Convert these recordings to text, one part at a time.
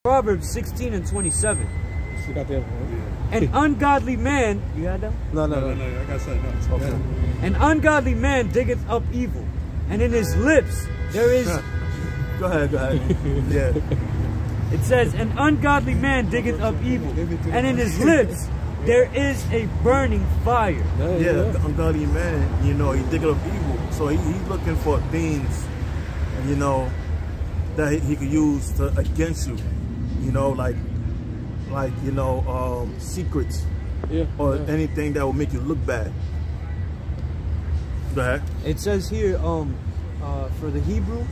Proverbs 16 and 27. You got the other one. An ungodly man, you had that? No. I got something else. Okay. An ungodly man diggeth up evil, and in his lips there is... Go ahead. Yeah. It says, an ungodly man diggeth up evil, and in his lips there is a burning fire. Yeah, the ungodly man, you know, he digging up evil. So he's looking for things, you know, that he could use against you. You know, like you know, secrets, or anything that will make you look bad. Go ahead. It says here, for the Hebrew,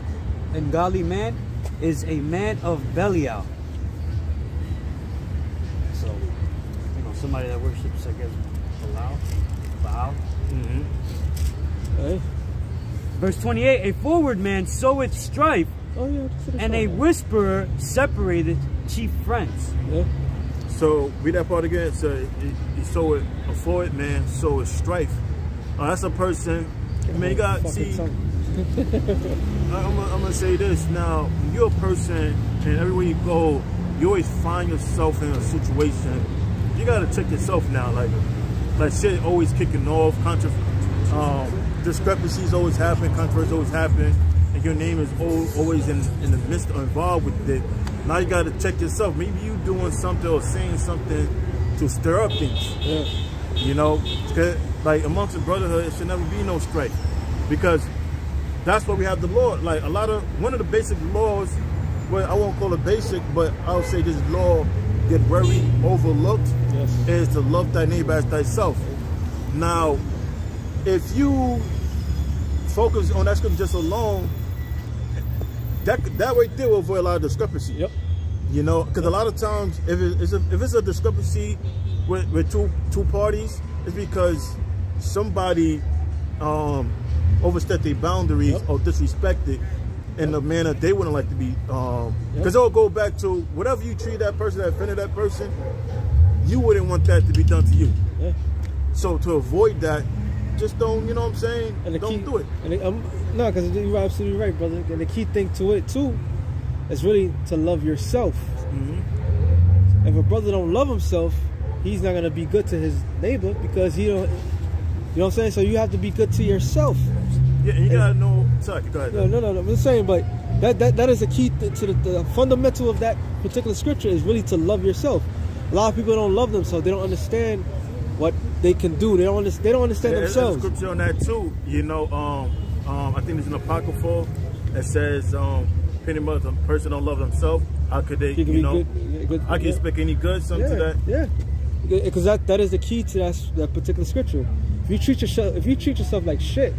ungodly man is a man of Belial. So, you know, somebody that worships, I guess, Baal. Hey. Verse 28, a forward man soweth strife, and a whisperer separateth chief friends. Yeah. So read that part again. So he sow it, a forward man sow strife. That's a person. I mean, you got see. I'm gonna say this now. When you're a person, and everywhere you go, you always find yourself in a situation. You gotta check yourself now. Like shit always kicking off. Discrepancies always happen. Controversies always happen. And your name is always in the midst of involved with it. Now you got to check yourself. Maybe you doing something or saying something to stir up things. Yeah. You know, like amongst the brotherhood, it should never be no strife, because that's what we have the law. Like one of the basic laws, well, I won't call it basic, but I'll say this law get very overlooked, is to love thy neighbor as thyself. Now, if you focus on that scripture just alone, that right there will avoid a lot of discrepancy. Yep. You know, because a lot of times, if it's a discrepancy with two parties, it's because somebody overstepped their boundaries or disrespected in a manner they wouldn't like to be. Because it'll go back to whatever you treat that person, that offended that person, you wouldn't want that to be done to you. Yeah. So to avoid that, just don't, you know what I'm saying? And don't do it. And no, because you're absolutely right, brother. And the key thing to it too is really to love yourself. If a brother don't love himself, he's not gonna be good to his neighbor, because he don't. You know what I'm saying? So you have to be good to yourself. Yeah, and you gotta know. Sorry, go ahead. No. I'm just saying, but that is the key to the fundamental of that particular scripture is really to love yourself. A lot of people don't love themselves. They don't understand what they can do. They don't understand themselves. There's a scripture on that too. You know, I think it's an apocryphal that says, pretty much, a person don't love themselves. How could they, you know, I can expect any good, something to that? Yeah, because that is the key to that particular scripture. If you treat yourself like shit,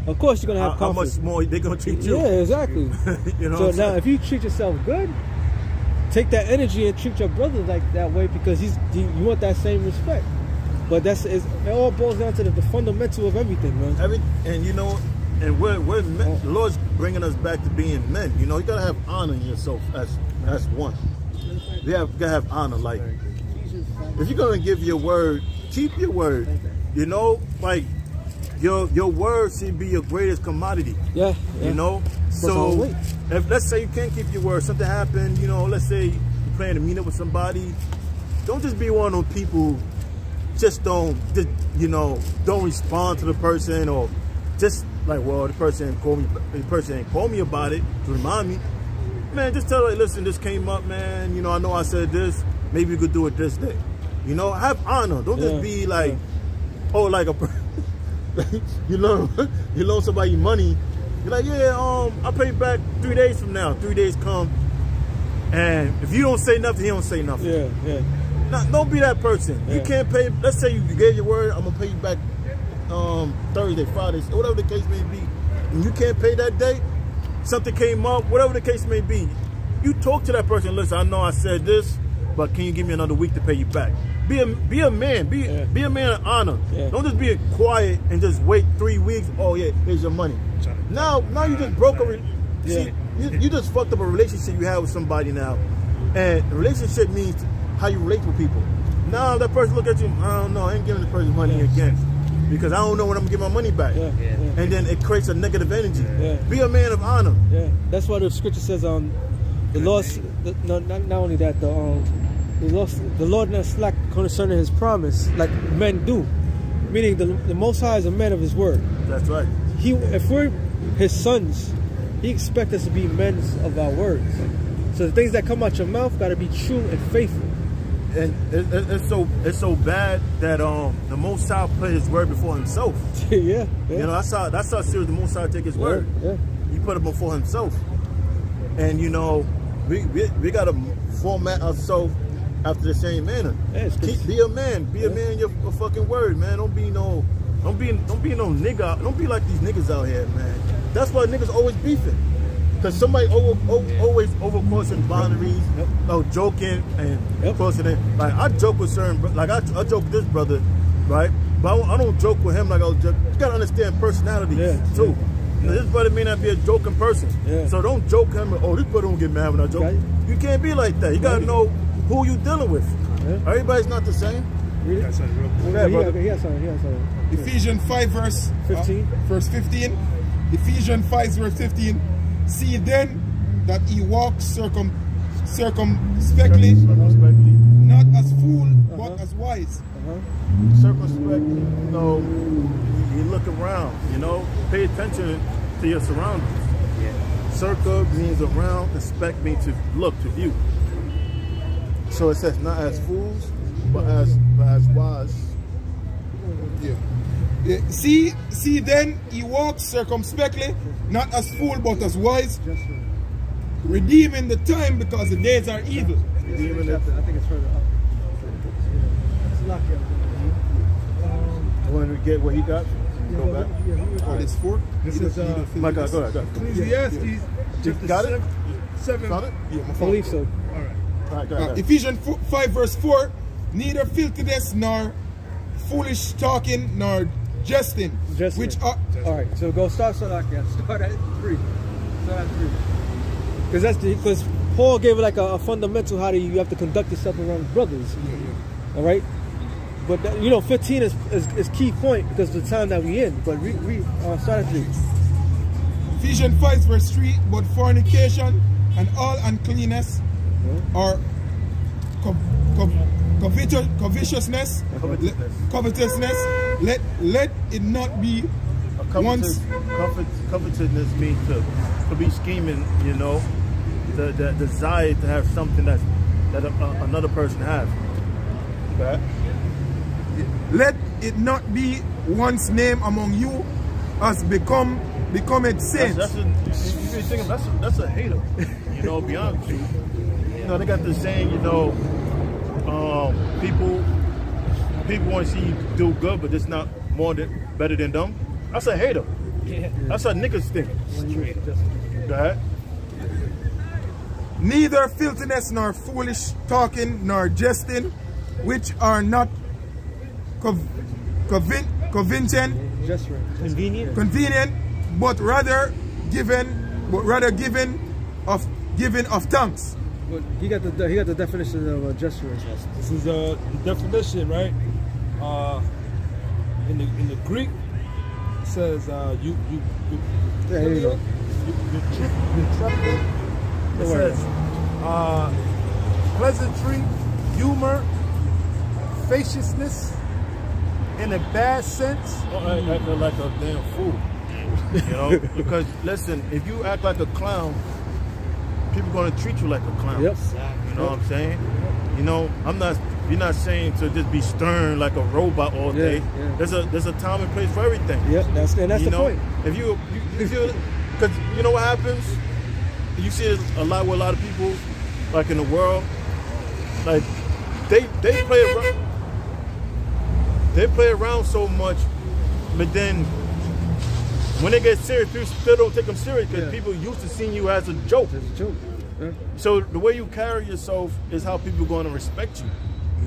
of course you're gonna have conflict. How much more they gonna treat you? Yeah, exactly. You know. So now, if you treat yourself good, take that energy and treat your brother like that way, because you want that same respect. But it all boils down to the fundamental of everything, man. And you know, and we're men. The Lord's bringing us back to being men. You know, you gotta have honor in yourself as one. You gotta have honor. Like, if you're gonna give your word, keep your word. You know, like your word should be your greatest commodity. Yeah. You know, so if let's say you can't keep your word, something happened. You know, let's say you're planning to meet up with somebody. Don't just be one of those people. Just don't respond to the person, or just like, well, the person ain't called me about it to remind me. Man, just tell her, listen, this came up, man. You know, I know I said this. Maybe you could do it this day. You know, have honor. Don't just be like, oh, like you loan somebody money. You're like, yeah, I'll pay you back 3 days from now. 3 days come, and if you don't say nothing, he don't say nothing. Yeah. Now, don't be that person. You can't pay. Let's say you gave your word, I'm gonna pay you back Thursday, Friday, whatever the case may be. And you can't pay that day, something came up, whatever the case may be. You talk to that person. Listen, I know I said this, but can you give me another week to pay you back? Be a man. Be a man of honor. Don't just be quiet and just wait 3 weeks. Oh yeah, here's your money. Now you just broke you just fucked up a relationship you have with somebody now, and a relationship means how you relate with people. Now that person look at you, I don't know, I ain't giving the person money again, because I don't know when I'm gonna get my money back. And then it creates a negative energy. Be a man of honor. That's why the scripture says the Lord not only that, the Lord not slack concerning His promise like men do. Meaning the Most High is a man of His word. That's right. If we're His sons, He expects us to be men of our words. So the things that come out your mouth got to be true and faithful. And it's so bad that the Most High put His word before Himself. Yeah. You know, that's how serious the Most High take His word. Yeah. He put it before Himself. And you know, we gotta format ourselves after the same manner. Yeah, be a man. Be a man in your fucking word, man. Don't be no nigga. Don't be like these niggas out here, man. That's why niggas always beefing. Cause somebody always overcrossing boundaries, joking and crossing it. Like I joke with certain, like I joke with this brother, right? But I don't joke with him like I was joking. You gotta understand personality too. You know, this brother may not be a joking person, so don't joke him. Oh, this brother don't get mad when I joke. You can't be like that. You gotta know who you dealing with. Everybody's not the same. Really? He has something. Ephesians 5 verse 15. Verse 15. Ephesians 5 verse 15. See then that ye walk circumspectly, not as fool, but as wise. Circumspect, you know, you look around, you know, pay attention to your surroundings. Circa means around, inspect means to look, to view. So it says not as fools, but as wise. See then ye walk circumspectly, not as fool but as wise, redeeming the time because the days are evil. Redeeming it. I think it's further up. It's locked up. When we get what he got, go back. Oh, this 4? This is my God, go ahead. Ecclesiastes. You got it? 7. Got it? Yeah, I believe so. All right. Go ahead. Ephesians 5 verse 4. Neither filthiness nor foolish talking nor jesting. Which are all right. So go start at 3. Start at 3. Because Paul gave it like a fundamental how you have to conduct yourself around brothers. All right. But that, you know, 15 is key point because of the time that we in. But we start at 3. Ephesians 5 verse 3. But fornication and all uncleanness or covetousness, let it not be once. Covetousness means to be scheming, you know, the desire to have something that another person has. Okay. Let it not be one's name among you as become it saints. That's a hater. You know, be honest with you. You know, they got this saying, you know, people want to see you do good, but it's not better than them. That's a hater. That's a niggas thing. Go ahead. Neither filthiness nor foolish talking nor jesting, which are not convenient, but rather giving of thanks. But he got the definition of gesturing. This is the definition, right? In the Greek, it says you It says pleasantry, humor, facetiousness in a bad sense. Acting like a damn fool. You know, because listen, if you act like a clown, people are going to treat you like a clown. Yep. You know what I'm saying? You know, you're not saying to just be stern like a robot all day. Yeah. There's a time and place for everything. Yep, that's the point. If you because you know what happens? You see it a lot with a lot of people, like in the world, like they play around so much, but then when they get serious, people still don't take them serious because people used to seeing you as a joke. So the way you carry yourself is how people are going to respect you.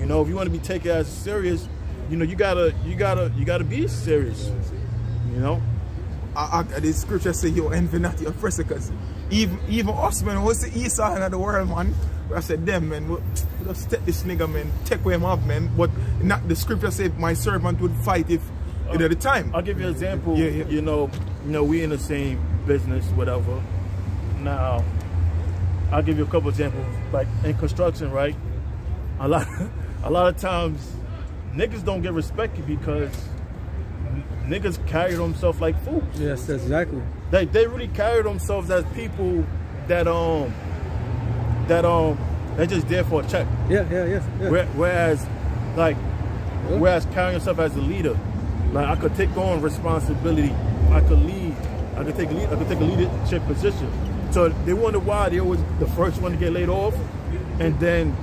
You know, if you want to be taken as serious, you know, you gotta be serious. You know, the scripture say you envy not your oppressor, because even us, man, we see Esau in the world, man. I said, them, man, let's take this nigga, man, take him off, man. But not the scripture said my servant would fight if at the time. I'll give you an example. You know, we in the same business, whatever. Now, I'll give you a couple examples. Like in construction, right? A lot of times, niggas don't get respected because niggas carry themselves like fools. Yes, that's exactly. They really carry themselves as people that they're just there for a check. Yeah. Whereas carrying yourself as a leader, like I could take on responsibility, I could lead, I could take a leadership position. So they wonder why they always the first one to get laid off, and then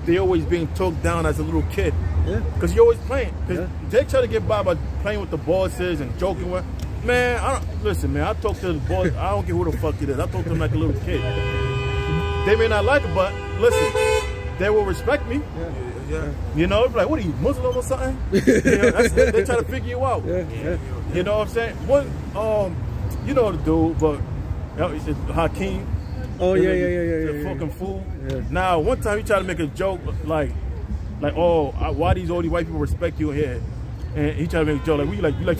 they always being talked down as a little kid. Yeah. Because you're always playing. Because they try to get by playing with the bosses and joking with. Man, listen, man, I talk to the boss. I don't care who the fuck it is. I talk to them like a little kid. They may not like it, but listen, they will respect me. Yeah. You know, like, what are you, Muslim or something? You know, they try to figure you out. Yeah. You know what I'm saying? One, you know the dude, but it's Hakeem. Oh yeah. The fucking fool. Yeah. Now, one time he tried to make a joke like, oh, why these all these white people respect you here? And he tried to make a joke like, you like.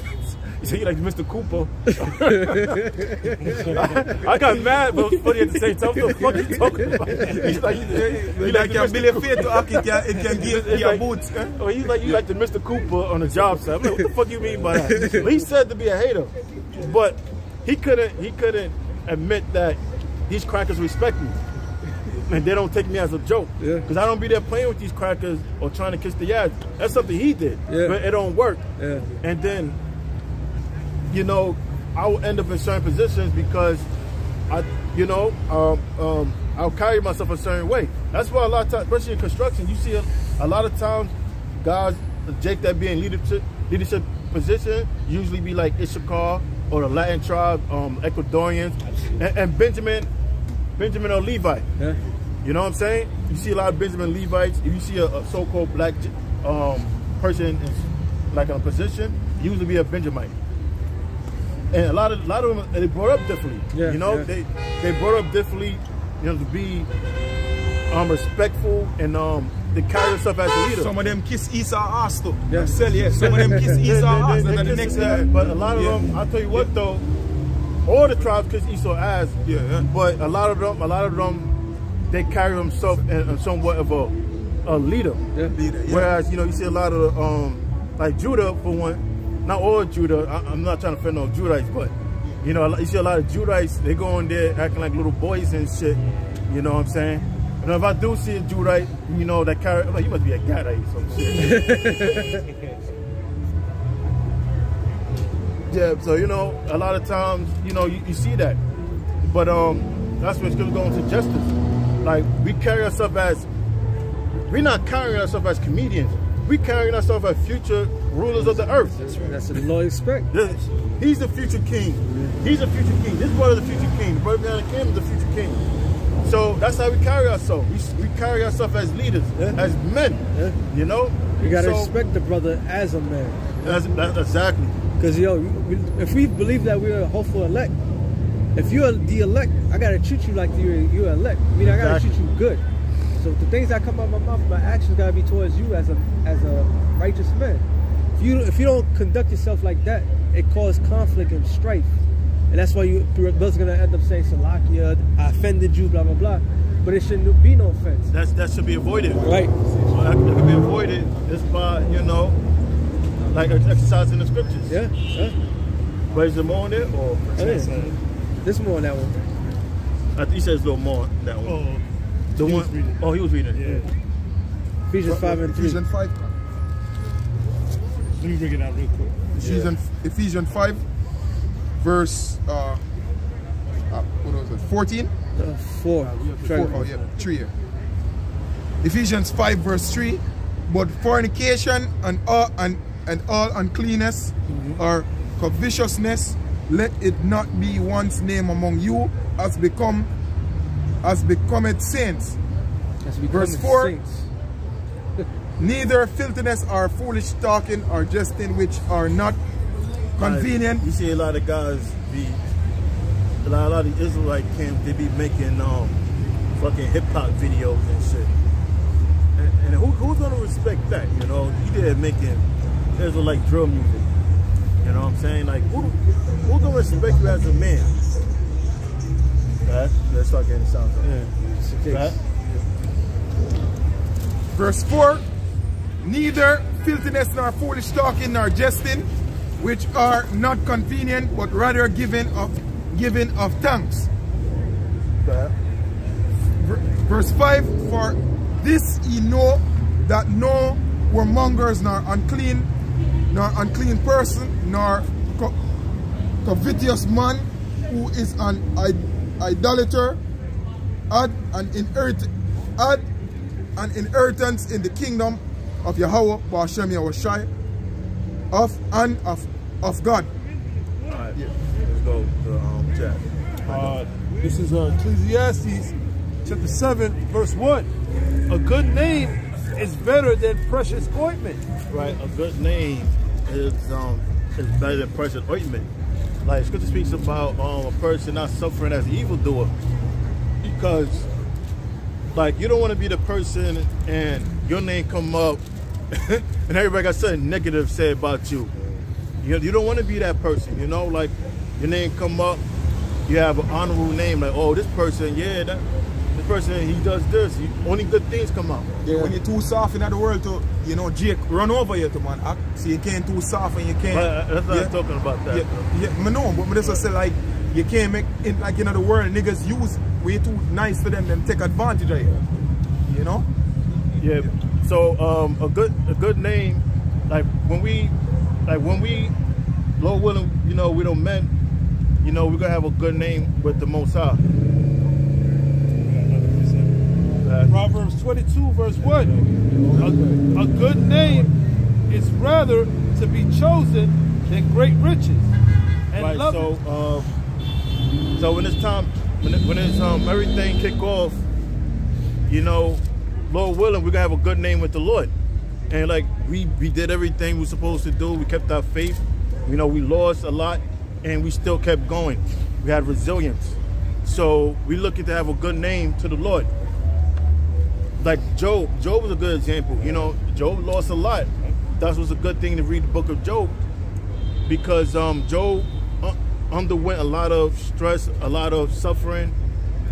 He said, you like Mr. Cooper. I got mad, but it was funny at the same time. What the fuck you talking about? He's like, you like your Billy Fair to Aki, it can give your boots. Oh, he's like, you like the Mr. Cooper on the job site. I'm like, what the fuck you mean by that? Well, he said to be a hater, but he couldn't admit that these crackers respect me. And they don't take me as a joke. Because I don't be there playing with these crackers or trying to kiss the ass. That's something he did. But it don't work. And then, you know, I will end up in certain positions because I'll carry myself a certain way. That's why a lot of times, especially in construction, you see a lot of times guys, Jake, that be in leadership position, usually be like Issachar or the Latin tribe, Ecuadorians, and Benjamin or Levi. You know what I'm saying? You see a lot of Benjamin Levites. If you see a so-called black person in like a position, usually be a Benjamite. And a lot of them, they brought up differently. You know, they brought up differently, you know, to be respectful and they carry themselves as a leader. Some of them kiss Esau ass too. Some of them kiss Esau ass. That's the next thing. But a lot of them, I'll tell you what though, all the tribes kiss Esau ass. But a lot of them, they carry themselves in somewhat of a leader. Whereas, you know, you see a lot of like Judah for one. Not all Judah, I'm not trying to offend no Judites, but you know, you see a lot of Judites, they go in there acting like little boys and shit, you know what I'm saying? And if I do see a Judite, you know, that carry, I'm like, you must be a guy that eats some shit. Yeah, so you know, a lot of times, you know, you see that. But that's when it's going to justice. Like, we carry ourselves as, we're not carrying ourselves as comedians. We carrying ourselves as future rulers of the earth. That's what the Lord expects. He's the future king. He's the future king. This brother is the future king. The brother behind the king is the future king. So that's how we carry ourselves. We carry ourselves as leaders, as men. You know? You gotta respect the brother as a man. That's exactly. Because if we believe that we're a hopeful elect, if you're the elect, I gotta treat you like you're elect. I mean, I gotta treat you good. So the things that come out of my mouth, my actions gotta be towards you as a righteous man. If you don't conduct yourself like that, it causes conflict and strife, and that's why your brother's gonna end up saying, "Salakia, I offended you," blah blah blah. But it shouldn't be no offense. That should be avoided. Right. So that can be avoided just by, you know, like exercising the scriptures. But is there more on it or? There's more on that one. I think he says a little more on that one. The one. Oh, he was reading. Ephesians 5 and 3. Ephesians 5. Let me bring it out real quick. Ephesians 5, verse what was it? 14. 4. 3. Ephesians 5, verse 3. But fornication and all uncleanness or covetousness, let it not be one's name among you, as becometh saints. Verse 4. Saints. Neither filthiness or foolish talking or jesting, which are not convenient. You see a lot of guys a lot of the Israelite camps, they be making fucking hip hop videos and shit. And who's gonna respect that? You know, he did making Israelite drill music. You know what I'm saying? Like, who's gonna respect you as a man? Let's start getting the sound. Yeah. Verse 4, neither filthiness nor foolish talking nor jesting, which are not convenient, but rather giving of thanks. Verse 5, for this ye know that no whoremongers nor unclean person, nor covetous man who is an idolater had an inheritance in the kingdom of Yahweh, Ba'ashem Yahushai, of God. Alright, let's go to chat. This is Ecclesiastes chapter 7, verse 1. A good name is better than precious ointment. Right, a good name is better than precious ointment. Like Scripture speaks about a person not suffering as an evildoer, because like you don't want to be the person and your name come up and everybody got something negative said about you. You don't want to be that person, you know, like your name come up, you have an honorable name, like, oh, this person, yeah, this person, he does this, only good things come out. Yeah, when you're too soft in the world to, you know, Jake run over you to man act, so you can't too soft and you can't. That's not talking about that. I know, but I just say like, you can't make it like, you know, the world niggas use way too nice for them take advantage of you. You know? Yeah. So a good name, like when we Lord willing, you know, we don't men, you know, we're gonna have a good name with the Most High. Proverbs 22, verse 1. A good name is rather to be chosen than great riches. And right. So when it's time, when it's everything kick off, you know, Lord willing, we're gonna have a good name with the Lord. And like we did everything we were supposed to do. We kept our faith. You know, we lost a lot and we still kept going. We had resilience. So we looking to have a good name to the Lord. Like Job was a good example. You know, Job lost a lot. That was a good thing to read the book of Job, because Job underwent a lot of stress, a lot of suffering,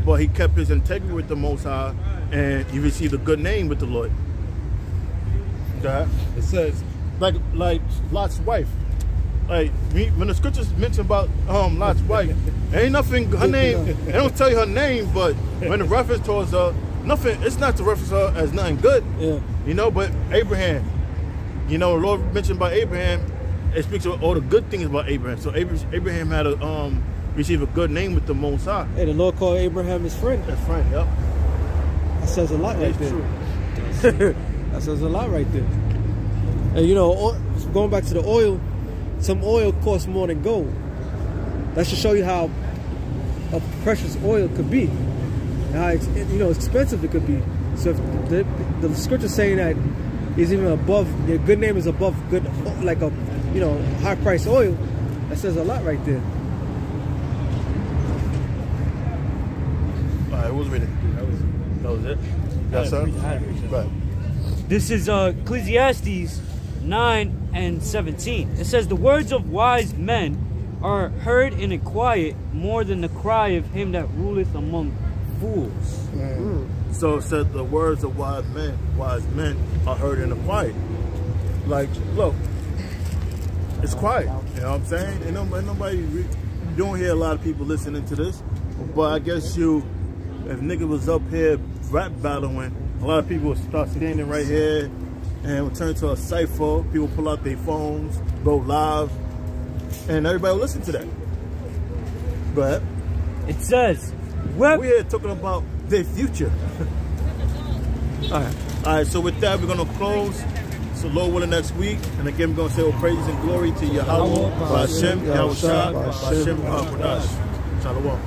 but he kept his integrity with the Most High, and he received a good name with the Lord. Okay? It says, like Lot's wife. Like when the scriptures mention about Lot's wife, ain't nothing. Her name, they don't tell you her name, but when the reference towards her, nothing. It's not to reference her as nothing good. Yeah. You know, but Abraham, you know, the Lord mentioned about Abraham. It speaks of all the good things about Abraham. So Abraham had a receive a good name with the Most High. Hey, the Lord called Abraham his friend. His friend, yep. That says a lot right there. That says a lot right there. And you know, going back to the oil, some oil costs more than gold. That should show you how a precious oil could be, and how expensive it could be. So if the scripture saying that is even above, your good name is above good, like a high price oil, that says a lot right there. Alright, what was reading? That was it. That's sir. Right. This is Ecclesiastes 9 and 17. It says, the words of wise men are heard in a quiet more than the cry of him that ruleth among fools. So it said the words of wise men are heard in the quiet. Like, look, it's quiet. You know what I'm saying? And nobody, you don't hear a lot of people listening to this. But I guess if nigga was up here rap battling, a lot of people would start standing right here and would turn to a cipher. People pull out their phones, go live, and everybody will listen to that. Go ahead. It says, we're here talking about their future. All right, so with that, we're going to close. So Lord willing, next week. And again, we're going to say all praise and glory to Yahweh, Ba'ashem, Yahushua, Ba'ashem, Ba'akodash. Shalom.